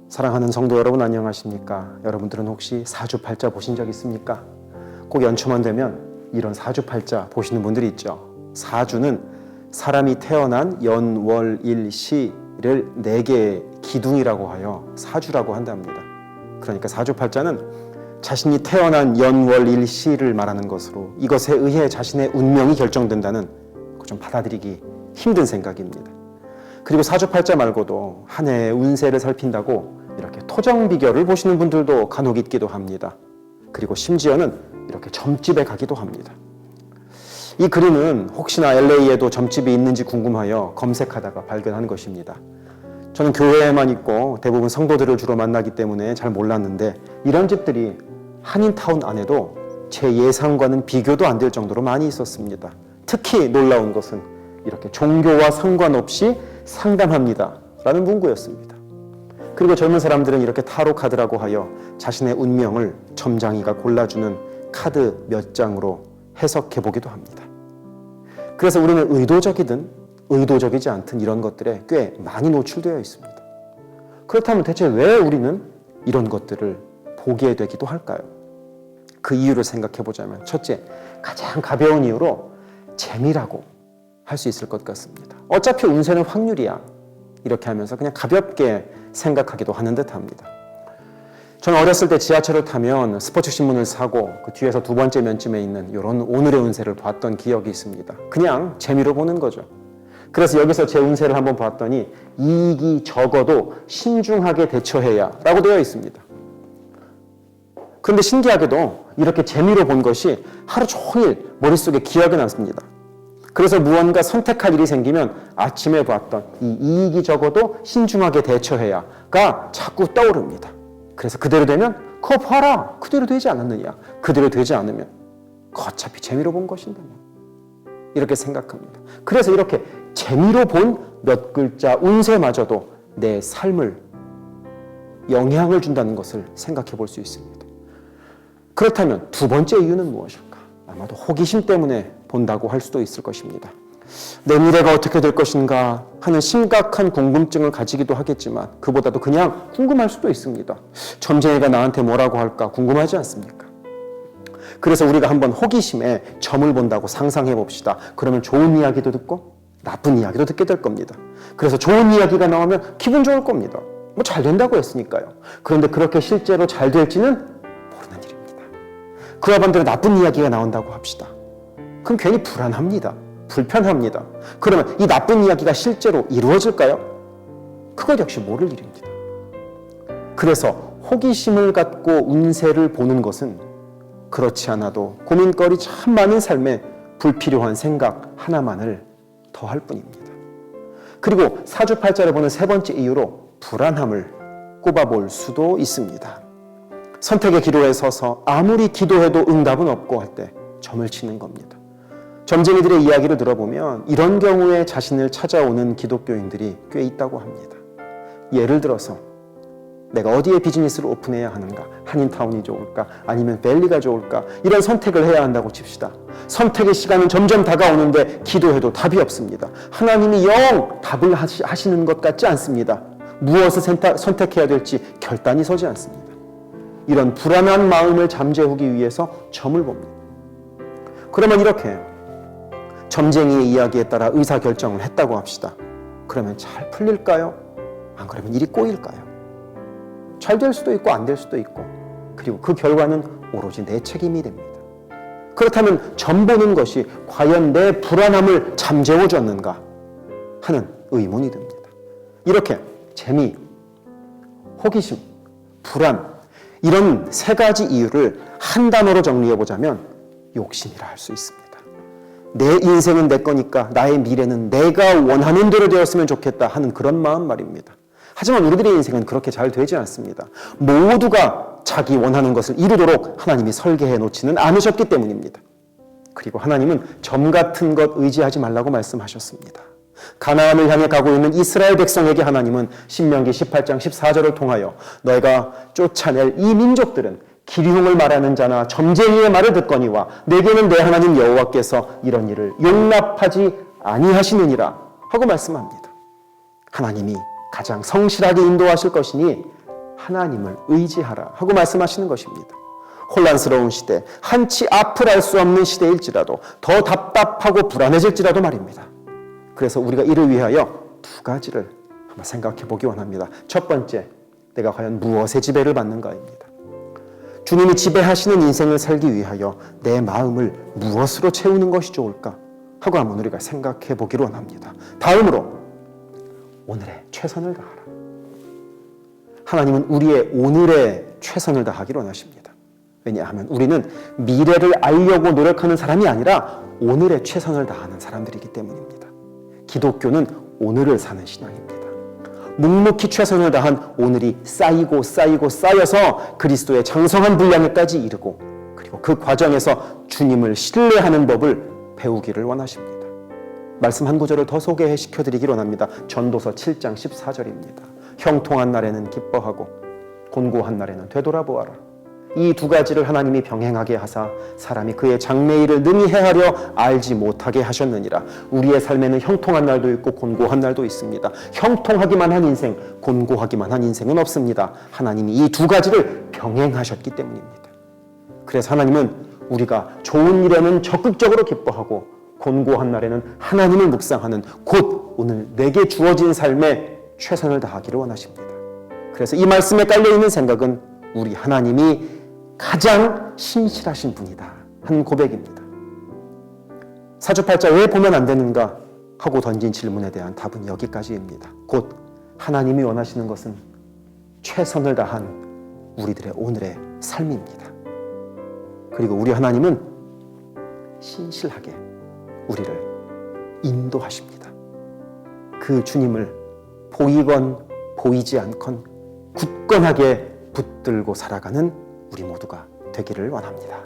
사랑하는 성도 여러분 안녕하십니까? 여러분들은 혹시 사주팔자 보신 적 있습니까? 꼭 연초만 되면 이런 사주팔자 보시는 분들이 있죠. 사주는 사람이 태어난 연, 월, 일, 시를 4개의 기둥이라고 하여 사주라고 한답니다. 그러니까 사주팔자는 자신이 태어난 연, 월, 일, 시를 말하는 것으로 이것에 의해 자신의 운명이 결정된다는 좀 받아들이기 힘든 생각입니다. 그리고 사주팔자 말고도 한 해의 운세를 살핀다고 이렇게 토정비결을 보시는 분들도 간혹 있기도 합니다. 그리고 심지어는 이렇게 점집에 가기도 합니다. 이 글은 혹시나 LA에도 점집이 있는지 궁금하여 검색하다가 발견한 것입니다. 저는 교회에만 있고 대부분 성도들을 주로 만나기 때문에 잘 몰랐는데 이런 집들이 한인타운 안에도 제 예상과는 비교도 안 될 정도로 많이 있었습니다. 특히 놀라운 것은 이렇게 종교와 상관없이 상담합니다 라는 문구였습니다. 그리고 젊은 사람들은 이렇게 타로 카드라고 하여 자신의 운명을 점장이가 골라주는 카드 몇 장으로 해석해 보기도 합니다. 그래서 우리는 의도적이든 의도적이지 않든 이런 것들에 꽤 많이 노출되어 있습니다. 그렇다면 대체 왜 우리는 이런 것들을 보게 되기도 할까요? 그 이유를 생각해 보자면 첫째, 가장 가벼운 이유로 재미라고 할 수 있을 것 같습니다. 어차피 운세는 확률이야. 이렇게 하면서 그냥 가볍게 생각하기도 하는 듯 합니다. 저는 어렸을 때 지하철을 타면 스포츠 신문을 사고 그 뒤에서 2번째 면쯤에 있는 이런 오늘의 운세를 봤던 기억이 있습니다. 그냥 재미로 보는 거죠. 그래서 여기서 제 운세를 한번 봤더니 이익이 적어도 신중하게 대처해야 라고 되어 있습니다. 그런데 신기하게도 이렇게 재미로 본 것이 하루 종일 머릿속에 기억이 남습니다. 그래서 무언가 선택할 일이 생기면 아침에 봤던 이 이익이 적어도 신중하게 대처해야가 자꾸 떠오릅니다. 그래서 그대로 되면 그거 봐라. 그대로 되지 않았느냐. 그대로 되지 않으면 어차피 재미로 본 것인데 이렇게 생각합니다. 그래서 이렇게 재미로 본 몇 글자 운세마저도 내 삶을 영향을 준다는 것을 생각해 볼 수 있습니다. 그렇다면 2번째 이유는 무엇일까? 아마도 호기심 때문에 본다고 할 수도 있을 것입니다. 내 미래가 어떻게 될 것인가 하는 심각한 궁금증을 가지기도 하겠지만 그보다도 그냥 궁금할 수도 있습니다. 점쟁이가 나한테 뭐라고 할까 궁금하지 않습니까? 그래서 우리가 한번 호기심에 점을 본다고 상상해 봅시다. 그러면 좋은 이야기도 듣고 나쁜 이야기도 듣게 될 겁니다. 그래서 좋은 이야기가 나오면 기분 좋을 겁니다. 뭐 잘 된다고 했으니까요. 그런데 그렇게 실제로 잘 될지는 모르는 일입니다. 그와 반대로 나쁜 이야기가 나온다고 합시다. 그럼 괜히 불안합니다. 불편합니다. 그러면 이 나쁜 이야기가 실제로 이루어질까요? 그것 역시 모를 일입니다. 그래서 호기심을 갖고 운세를 보는 것은 그렇지 않아도 고민거리 참 많은 삶에 불필요한 생각 하나만을 더할 뿐입니다. 그리고 사주팔자를 보는 3번째 이유로 불안함을 꼽아볼 수도 있습니다. 선택의 기로에 서서 아무리 기도해도 응답은 없고 할 때 점을 치는 겁니다. 점쟁이들의 이야기를 들어보면 이런 경우에 자신을 찾아오는 기독교인들이 꽤 있다고 합니다. 예를 들어서 내가 어디에 비즈니스를 오픈해야 하는가? 한인타운이 좋을까? 아니면 밸리가 좋을까? 이런 선택을 해야 한다고 칩시다. 선택의 시간은 점점 다가오는데 기도해도 답이 없습니다. 하나님이 영 답을 하시는 것 같지 않습니다. 무엇을 선택해야 될지 결단이 서지 않습니다. 이런 불안한 마음을 잠재우기 위해서 점을 봅니다. 그러면 이렇게 점쟁이의 이야기에 따라 의사결정을 했다고 합시다. 그러면 잘 풀릴까요? 안 그러면 일이 꼬일까요? 잘 될 수도 있고 안 될 수도 있고 그리고 그 결과는 오로지 내 책임이 됩니다. 그렇다면 점 보는 것이 과연 내 불안함을 잠재워줬는가 하는 의문이 듭니다. 이렇게 재미, 호기심, 불안 이런 3가지 이유를 한 단어로 정리해보자면 욕심이라 할 수 있습니다. 내 인생은 내 거니까 나의 미래는 내가 원하는 대로 되었으면 좋겠다 하는 그런 마음 말입니다. 하지만 우리들의 인생은 그렇게 잘 되지 않습니다. 모두가 자기 원하는 것을 이루도록 하나님이 설계해 놓지는 않으셨기 때문입니다. 그리고 하나님은 점 같은 것 의지하지 말라고 말씀하셨습니다. 가나안을 향해 가고 있는 이스라엘 백성에게 하나님은 신명기 18장 14절을 통하여 너희가 쫓아낼 이 민족들은 기리용을 말하는 자나 점쟁이의 말을 듣거니와 내게는 내 하나님 여호와께서 이런 일을 용납하지 아니하시느니라 하고 말씀합니다. 하나님이 가장 성실하게 인도하실 것이니 하나님을 의지하라 하고 말씀하시는 것입니다. 혼란스러운 시대, 한치 앞을 알 수 없는 시대일지라도 더 답답하고 불안해질지라도 말입니다. 그래서 우리가 이를 위하여 두 가지를 한번 생각해 보기 원합니다. 첫 번째, 내가 과연 무엇의 지배를 받는가입니다. 주님이 지배하시는 인생을 살기 위하여 내 마음을 무엇으로 채우는 것이 좋을까 하고 한번 우리가 생각해 보기로 원합니다. 다음으로 오늘의 최선을 다하라. 하나님은 우리의 오늘의 최선을 다하기를 원하십니다. 왜냐하면 우리는 미래를 알려고 노력하는 사람이 아니라 오늘의 최선을 다하는 사람들이기 때문입니다. 기독교는 오늘을 사는 신앙입니다. 묵묵히 최선을 다한 오늘이 쌓이고 쌓여서 그리스도의 장성한 분량에까지 이르고, 그리고 그 과정에서 주님을 신뢰하는 법을 배우기를 원하십니다. 말씀 한 구절을 더 소개시켜드리기를 원합니다. 전도서 7장 14절입니다. 형통한 날에는 기뻐하고 곤고한 날에는 되돌아보아라. 이 두 가지를 하나님이 병행하게 하사 사람이 그의 장래일을 능히 헤아려 알지 못하게 하셨느니라. 우리의 삶에는 형통한 날도 있고 곤고한 날도 있습니다. 형통하기만 한 인생, 곤고하기만 한 인생은 없습니다. 하나님이 이 두 가지를 병행하셨기 때문입니다. 그래서 하나님은 우리가 좋은 일에는 적극적으로 기뻐하고 곤고한 날에는 하나님을 묵상하는, 곧 오늘 내게 주어진 삶에 최선을 다하기를 원하십니다. 그래서 이 말씀에 깔려있는 생각은 우리 하나님이 가장 신실하신 분이다 한 고백입니다. 사주팔자 왜 보면 안 되는가 하고 던진 질문에 대한 답은 여기까지입니다. 곧 하나님이 원하시는 것은 최선을 다한 우리들의 오늘의 삶입니다. 그리고 우리 하나님은 신실하게 우리를 인도하십니다. 그 주님을 보이건 보이지 않건 굳건하게 붙들고 살아가는 우리 모두가 되기를 원합니다.